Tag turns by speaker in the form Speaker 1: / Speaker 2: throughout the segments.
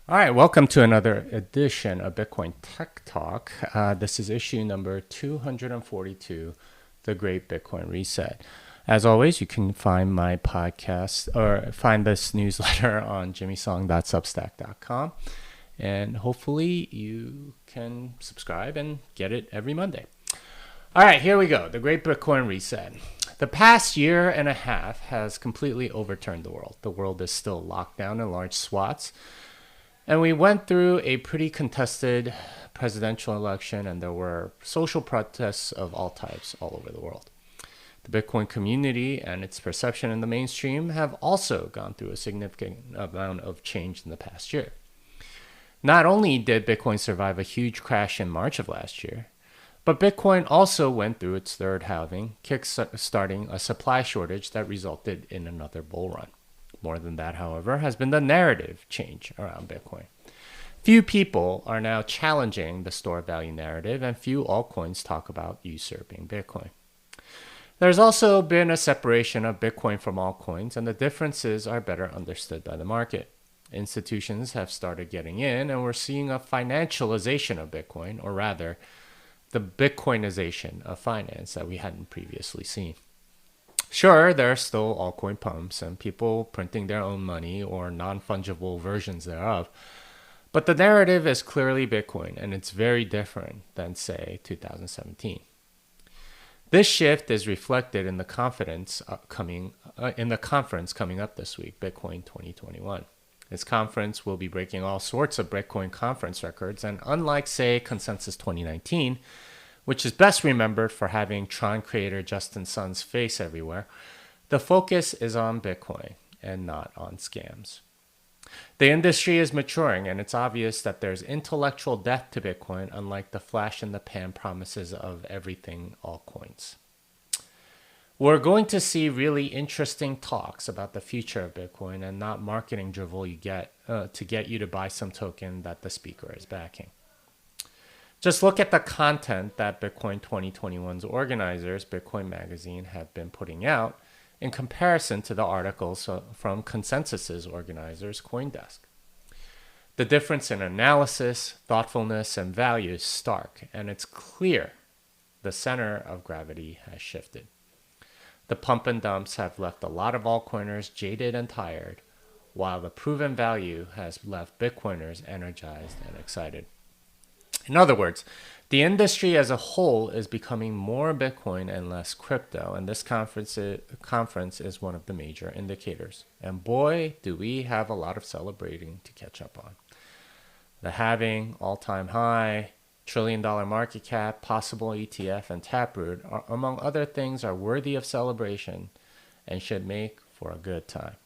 Speaker 1: All right, welcome to another edition of Bitcoin Tech Talk. This is issue number 242, The Great Bitcoin Reset. As always, you can find my podcast or find this newsletter on jimmysong.substack.com. And hopefully you can subscribe and get it every Monday. All right, here we go. The Great Bitcoin Reset. The past year and a half has completely overturned the world. The world is still locked down in large swaths. And we went through a pretty contested presidential election, and there were social protests of all types all over the world. The Bitcoin community and its perception in the mainstream have also gone through a significant amount of change in the past year. Not only did Bitcoin survive a huge crash in March of last year, but Bitcoin also went through its third halving, kick-starting a supply shortage that resulted in another bull run. More than that, however, has been the narrative change around Bitcoin. Few people are now challenging the store value narrative, and few altcoins talk about usurping Bitcoin. There's also been a separation of Bitcoin from altcoins, and the differences are better understood by the market. Institutions have started getting in, and we're seeing a financialization of Bitcoin, or rather, the Bitcoinization of finance that we hadn't previously seen. Sure, there are still altcoin pumps and people printing their own money or non-fungible versions thereof, but the narrative is clearly Bitcoin, and it's very different than, say, 2017. This shift is reflected in the conference coming up this week, Bitcoin 2021. This conference will be breaking all sorts of Bitcoin conference records, and unlike, say, Consensus 2019, which is best remembered for having Tron creator Justin Sun's face everywhere, the focus is on Bitcoin and not on scams. The industry is maturing, and it's obvious that there's intellectual depth to Bitcoin, unlike the flash in the pan promises of everything altcoins. We're going to see really interesting talks about the future of Bitcoin and not marketing drivel to get you to buy some token that the speaker is backing. Just look at the content that Bitcoin 2021's organizers, Bitcoin Magazine, have been putting out in comparison to the articles from Consensus's organizers, CoinDesk. The difference in analysis, thoughtfulness, and value is stark, and it's clear the center of gravity has shifted. The pump and dumps have left a lot of altcoiners jaded and tired, while the proven value has left Bitcoiners energized and excited. In other words, the industry as a whole is becoming more Bitcoin and less crypto, and this conference is one of the major indicators. And boy, do we have a lot of celebrating to catch up on. The halving, all-time high, trillion-dollar market cap, possible ETF, and Taproot, among other things, are worthy of celebration and should make for a good time.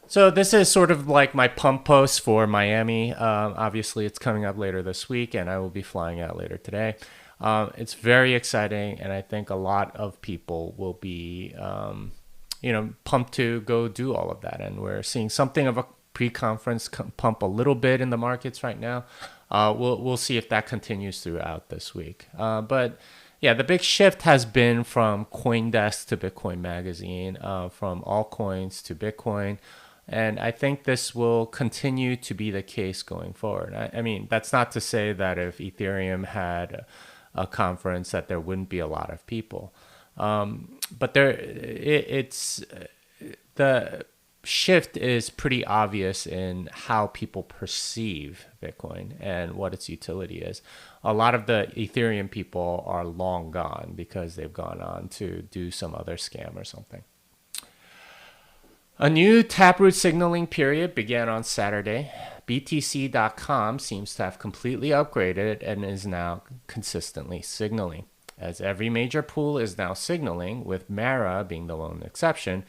Speaker 1: So this is sort of like my pump post for Miami. Obviously, it's coming up later this week, and I will be flying out later today. It's very exciting, and I think a lot of people will be, pumped to go do all of that. And we're seeing something of a pre-conference pump a little bit in the markets right now. We'll see if that continues throughout this week. But yeah, the big shift has been from CoinDesk to Bitcoin Magazine, from altcoins to Bitcoin. And I think this will continue to be the case going forward. I mean, that's not to say that if Ethereum had a conference that there wouldn't be a lot of people. But the shift is pretty obvious in how people perceive Bitcoin and what its utility is. A lot of the Ethereum people are long gone because they've gone on to do some other scam or something. A new Taproot signaling period began on Saturday. BTC.com seems to have completely upgraded and is now consistently signaling. As every major pool is now signaling, with Mara being the lone exception,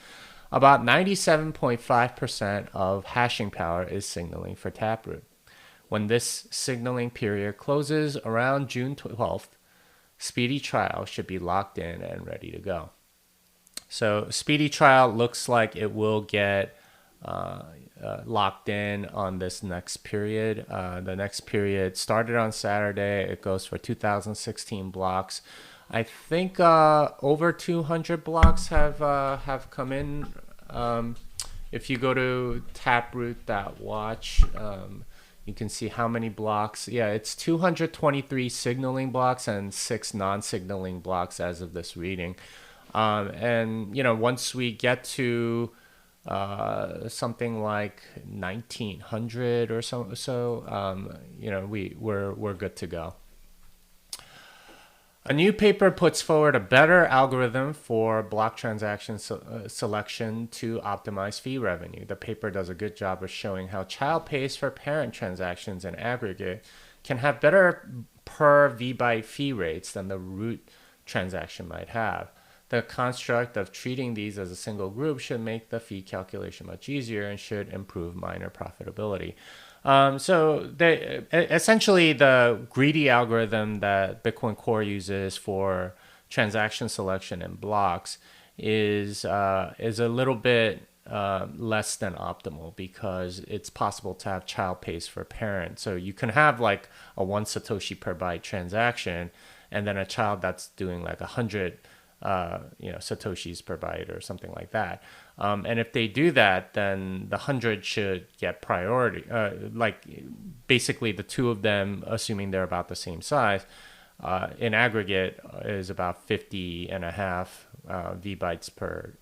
Speaker 1: about 97.5% of hashing power is signaling for Taproot. When this signaling period closes around June 12th, Speedy Trial should be locked in and ready to go. So Speedy Trial looks like it will get locked in on this next period. The next period started on Saturday. It goes for 2016 blocks. I think over 200 blocks have come in if you go to taproot.watch, you can see how many blocks. Yeah, it's 223 signaling blocks and 6 non-signaling blocks as of this reading. And once we get to something like 1900 or so, we're good to go. A new paper puts forward a better algorithm for block transaction selection to optimize fee revenue. The paper does a good job of showing how child pays for parent transactions in aggregate can have better per vbyte fee rates than the root transaction might have. The construct of treating these as a single group should make the fee calculation much easier and should improve miner profitability. So essentially, the greedy algorithm that Bitcoin Core uses for transaction selection and blocks is a little bit less than optimal, because it's possible to have child pays for parent. So you can have like a 1 Satoshi per byte transaction, and then a child that's doing like 100 Satoshis per byte or something like that. And if they do that, then the 100 should get priority. Like basically the two of them, assuming they're about the same size, in aggregate is about 50 and a half V bytes per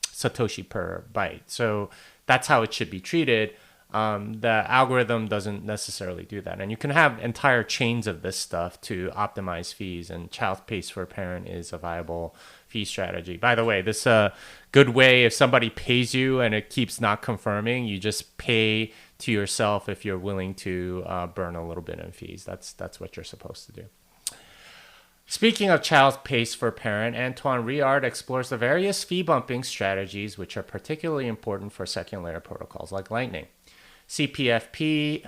Speaker 1: Satoshi per byte. So that's how it should be treated. The algorithm doesn't necessarily do that. And you can have entire chains of this stuff to optimize fees, and child pays for parent is a viable fee strategy. By the way, this is a good way. If somebody pays you and it keeps not confirming, you just pay to yourself if you're willing to burn a little bit in fees. That's what you're supposed to do. Speaking of child pays for parent, Antoine Riard explores the various fee bumping strategies which are particularly important for second layer protocols like Lightning. CPFP,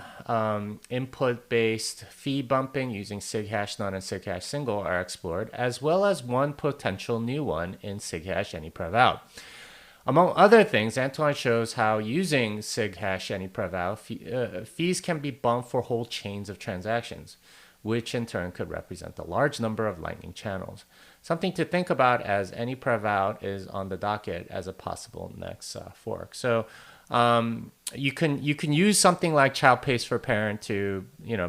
Speaker 1: input-based fee bumping using SIGHASH none and SIGHASH single are explored, as well as one potential new one in SIGHASH anyprev out. Among other things, Antoine shows how using SIGHASH anyprev out, fees can be bumped for whole chains of transactions, which in turn could represent a large number of Lightning channels. Something to think about, as anyprev out is on the docket as a possible next fork. So you can use something like child pays for parent to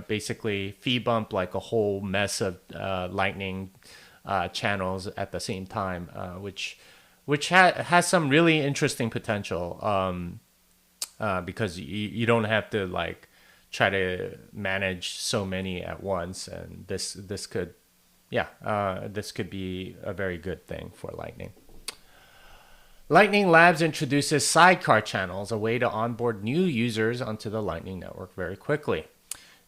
Speaker 1: basically fee bump like a whole mess of Lightning channels at the same time, which has some really interesting potential, because you don't have to like try to manage so many at once, and this could be a very good thing for Lightning. Lightning Labs introduces Sidecar Channels, a way to onboard new users onto the Lightning Network very quickly.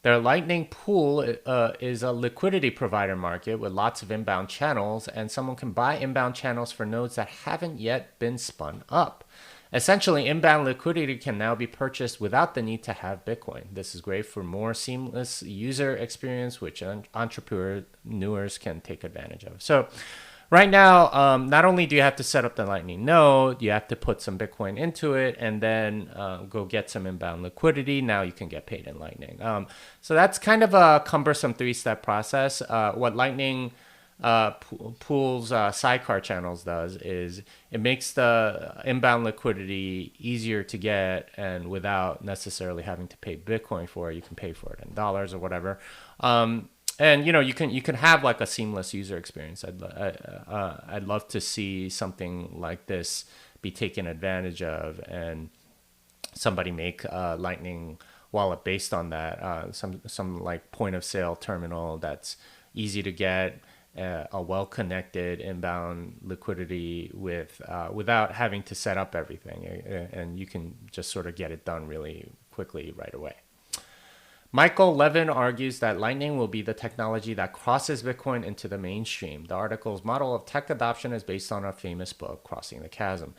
Speaker 1: Their Lightning Pool is a liquidity provider market with lots of inbound channels, and someone can buy inbound channels for nodes that haven't yet been spun up. Essentially, inbound liquidity can now be purchased without the need to have Bitcoin. This is great for more seamless user experience, which entrepreneurs can take advantage of. So right now, not only do you have to set up the Lightning node, you have to put some Bitcoin into it and then go get some inbound liquidity. Now you can get paid in Lightning. So that's kind of a cumbersome 3-step process. What Lightning Pool's Sidecar Channels does is it makes the inbound liquidity easier to get, and without necessarily having to pay Bitcoin for it. You can pay for it in dollars or whatever. And you can have like a seamless user experience. I'd love to see something like this be taken advantage of, and somebody make a Lightning wallet based on that. Some like point of sale terminal that's easy to get, a well-connected inbound liquidity without having to set up everything, and you can just sort of get it done really quickly right away. Michael Levin argues that Lightning will be the technology that crosses Bitcoin into the mainstream. The article's model of tech adoption is based on a famous book, Crossing the Chasm.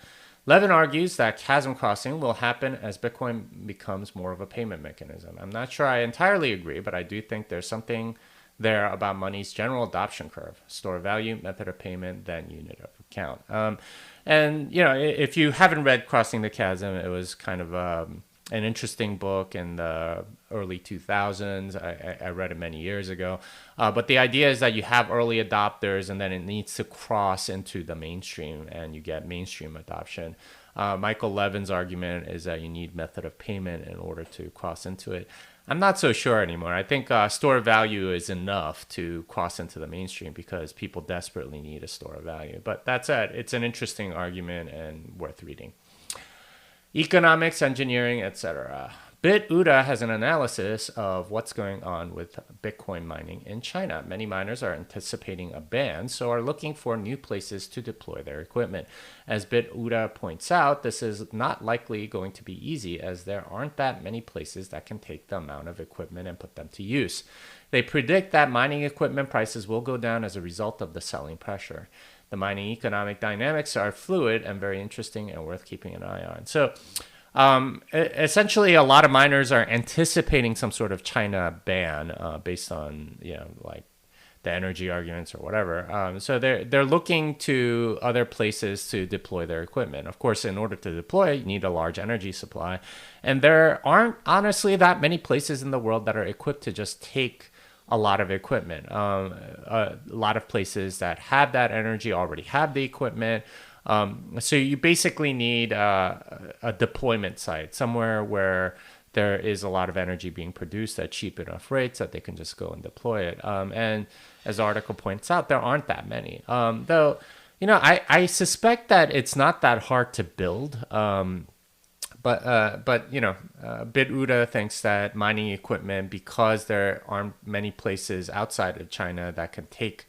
Speaker 1: Levin argues that chasm crossing will happen as Bitcoin becomes more of a payment mechanism. I'm not sure I entirely agree, but I do think there's something there about money's general adoption curve: store value, method of payment, then unit of account. And if you haven't read Crossing the Chasm, it was kind of an interesting book in the early 2000s. I read it many years ago. But the idea is that you have early adopters, and then it needs to cross into the mainstream, and you get mainstream adoption. Michael Levin's argument is that you need method of payment in order to cross into it. I'm not so sure anymore. I think store of value is enough to cross into the mainstream because people desperately need a store of value. But that said, it's an interesting argument and worth reading. Economics, engineering, etc. BitUda has an analysis of what's going on with Bitcoin mining in China. Many miners are anticipating a ban, so are looking for new places to deploy their equipment. As BitUda points out, this is not likely going to be easy as there aren't that many places that can take the amount of equipment and put them to use. They predict that mining equipment prices will go down as a result of the selling pressure. The mining economic dynamics are fluid and very interesting and worth keeping an eye on. So, essentially, a lot of miners are anticipating some sort of China ban based on like the energy arguments or whatever. So they're looking to other places to deploy their equipment. Of course, in order to deploy, you need a large energy supply, and there aren't honestly that many places in the world that are equipped to just take a lot of equipment. A lot of places that have that energy already have the equipment. So you basically need a deployment site, somewhere where there is a lot of energy being produced at cheap enough rates that they can just go and deploy it. And as the article points out, there aren't that many. Though, I suspect that it's not that hard to build. But BitUda thinks that mining equipment, because there aren't many places outside of China that can take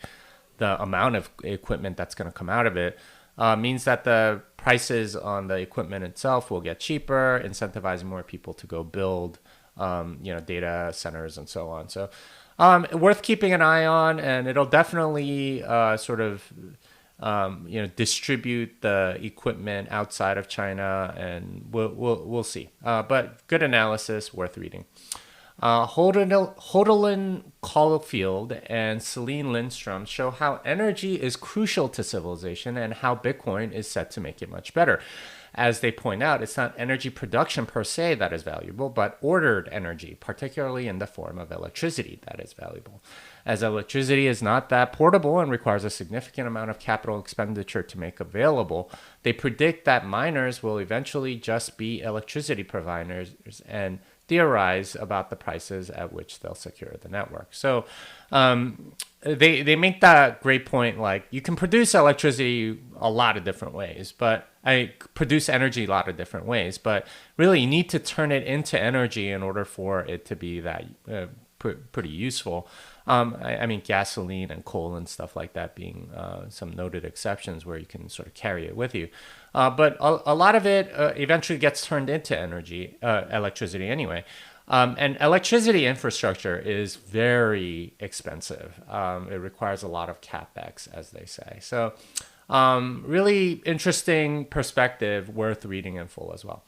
Speaker 1: the amount of equipment that's going to come out of it, means that the prices on the equipment itself will get cheaper, incentivizing more people to go build, data centers and so on. So, worth keeping an eye on, and it'll definitely distribute the equipment outside of China, and we'll see. But good analysis, worth reading. Hodelin Caulfield and Celine Lindstrom show how energy is crucial to civilization and how Bitcoin is set to make it much better. As they point out, it's not energy production per se that is valuable, but ordered energy, particularly in the form of electricity, that is valuable. As electricity is not that portable and requires a significant amount of capital expenditure to make available, they predict that miners will eventually just be electricity providers and theorize about the prices at which they'll secure the network. So they make that great point, like you can produce electricity a lot of different ways, but I produce energy a lot of different ways, but really you need to turn it into energy in order for it to be that pretty useful. I mean, gasoline and coal and stuff like that being some noted exceptions where you can sort of carry it with you. But a lot of it eventually gets turned into electricity anyway. And electricity infrastructure is very expensive. It requires a lot of capex, as they say. So really interesting perspective, worth reading in full as well.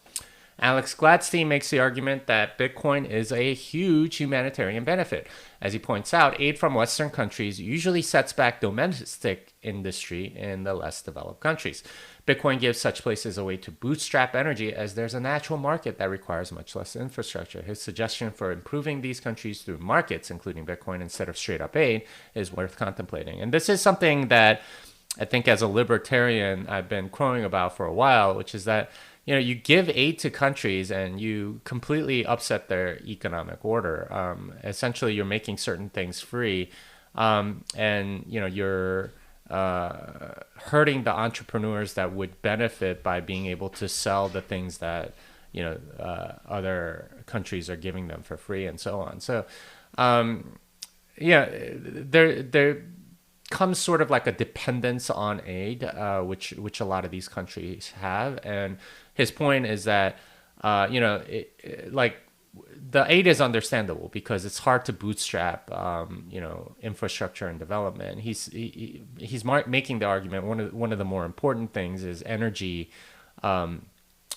Speaker 1: Alex Gladstein makes the argument that Bitcoin is a huge humanitarian benefit. As he points out, aid from Western countries usually sets back domestic industry in the less developed countries. Bitcoin gives such places a way to bootstrap energy as there's a natural market that requires much less infrastructure. His suggestion for improving these countries through markets, including Bitcoin instead of straight up aid, is worth contemplating. And this is something that I think as a libertarian I've been crowing about for a while, which is that you give aid to countries and you completely upset their economic order. Essentially, you're making certain things free, and you're hurting the entrepreneurs that would benefit by being able to sell the things that other countries are giving them for free and so on. So, there comes sort of like a dependence on aid, which a lot of these countries have. And his point is that, the aid is understandable because it's hard to bootstrap, infrastructure and development. He's making the argument one of the more important things is energy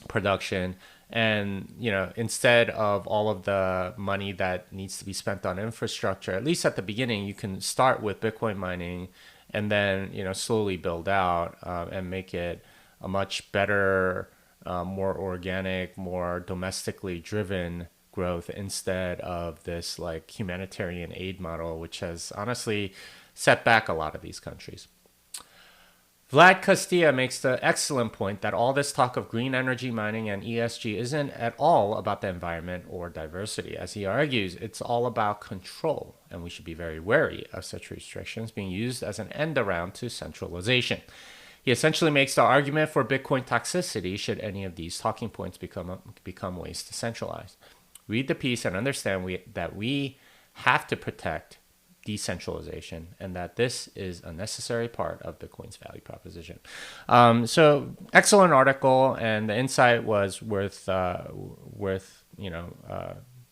Speaker 1: production. And, instead of all of the money that needs to be spent on infrastructure, at least at the beginning, you can start with Bitcoin mining and then, slowly build out and make it a much better, more organic, more domestically driven growth instead of this like humanitarian aid model, which has honestly set back a lot of these countries. Vlad Castilla makes the excellent point that all this talk of green energy mining and ESG isn't at all about the environment or diversity. As he argues, it's all about control, and we should be very wary of such restrictions being used as an end around to centralization. He essentially makes the argument for Bitcoin toxicity should any of these talking points become ways to centralize. Read the piece and understand that we have to protect decentralization and that this is a necessary part of Bitcoin's value proposition. So excellent article, and the insight was worth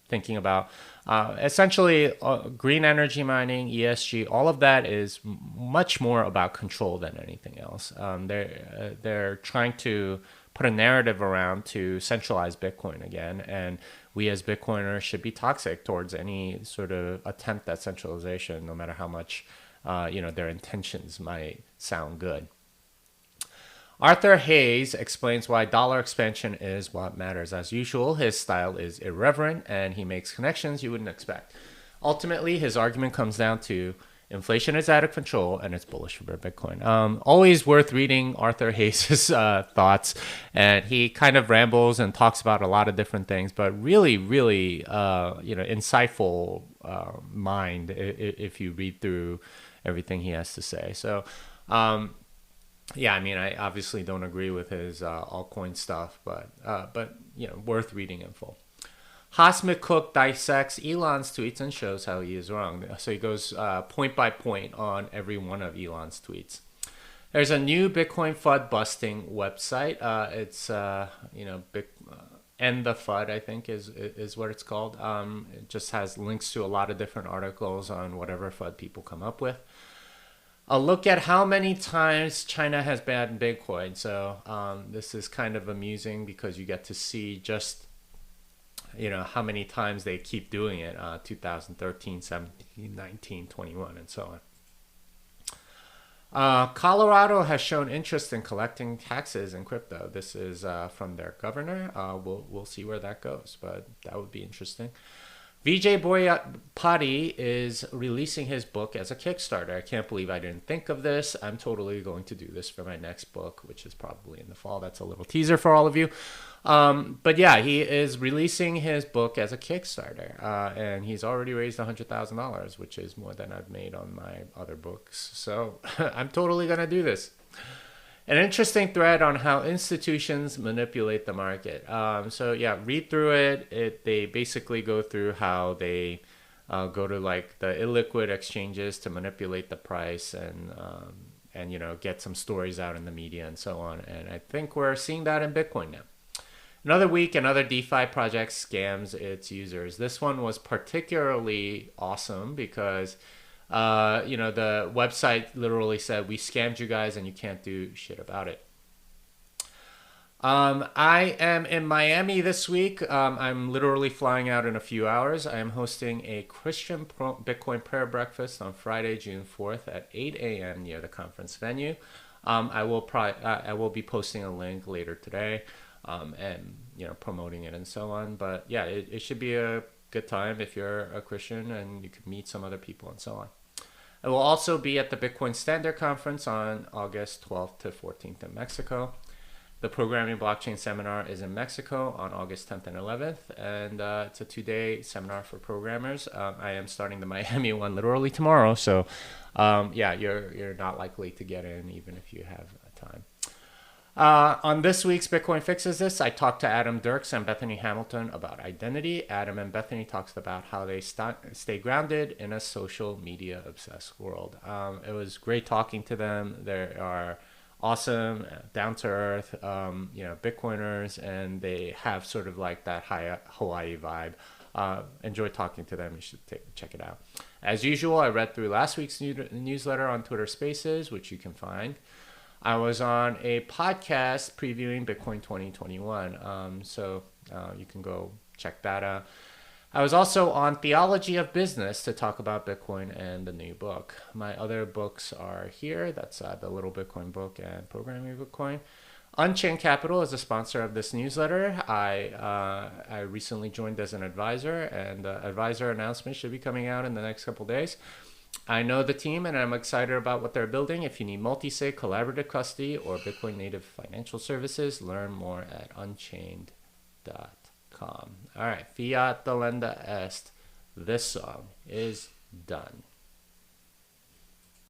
Speaker 1: thinking about. Essentially, green energy mining, ESG, all of that is much more about control than anything else. They're trying to put a narrative around to centralize Bitcoin again, and we as Bitcoiners should be toxic towards any sort of attempt at centralization, no matter how much their intentions might sound good. Arthur Hayes explains why dollar expansion is what matters. As usual, his style is irreverent and he makes connections you wouldn't expect. Ultimately, his argument comes down to inflation is out of control and it's bullish for Bitcoin. Always worth reading Arthur Hayes' thoughts, and he kind of rambles and talks about a lot of different things, but really, really, insightful mind if you read through everything he has to say. So, I obviously don't agree with his altcoin stuff, but worth reading in full. Haas McCook dissects Elon's tweets and shows how he is wrong. So he goes point by point on every one of Elon's tweets. There's a new Bitcoin FUD busting website. It's End the FUD, I think is what it's called. It just has links to a lot of different articles on whatever FUD people come up with. A look at how many times China has banned Bitcoin. So this is kind of amusing because you get to see just how many times they keep doing it, 2013, 17, 19, 21, and so on. Colorado has shown interest in collecting taxes in crypto. This is from their governor. We'll see where that goes, but that would be interesting. Vijay Boyapati is releasing his book as a Kickstarter. I can't believe I didn't think of this. I'm totally going to do this for my next book, which is probably in the fall. That's a little teaser for all of you. But yeah, he is releasing his book as a Kickstarter, and he's already raised $100,000, which is more than I've made on my other books. So I'm totally going to do this. An interesting thread on how institutions manipulate the market. Read through it. They basically go through how they go to like the illiquid exchanges to manipulate the price and get some stories out in the media and so on. And I think we're seeing that in Bitcoin now. Another week, another DeFi project scams its users. This one was particularly awesome because the website literally said, we scammed you guys and you can't do shit about it. I am in Miami this week. I'm literally flying out in a few hours. I am hosting a Christian Bitcoin prayer breakfast on Friday, June 4th at 8 a.m. near the conference venue. I will be posting a link later today, and promoting it and so on. But yeah, it should be a good time if you're a Christian, and you could meet some other people and so on. I will also be at the Bitcoin Standard Conference on August 12th to 14th in Mexico. The Programming Blockchain Seminar is in Mexico on August 10th and 11th, and it's a 2-day seminar for programmers. I am starting the Miami one literally tomorrow, so you're not likely to get in even if you have time. On this week's Bitcoin Fixes This, I talked to Adam Dirks and Bethany Hamilton about identity. Adam and Bethany talks about how they stay grounded in a social media obsessed world. It was great talking to them. They are awesome, down to earth, Bitcoiners, and they have sort of like that high Hawaii vibe. Enjoy talking to them. You should check it out. As usual, I read through last week's newsletter on Twitter Spaces, which you can find. I was on a podcast previewing Bitcoin 2021, so you can go check that out. I was also on Theology of Business to talk about Bitcoin and the new book. My other books are here. That's the Little Bitcoin book and Programming Bitcoin. Unchained Capital is a sponsor of this newsletter. I recently joined as an advisor, and the advisor announcement should be coming out in the next couple days. I know the team and I'm excited about what they're building. If you need multi-sig, collaborative custody, or Bitcoin native financial services, learn more at unchained.com. All right, Fiat Delenda Est. This song is done.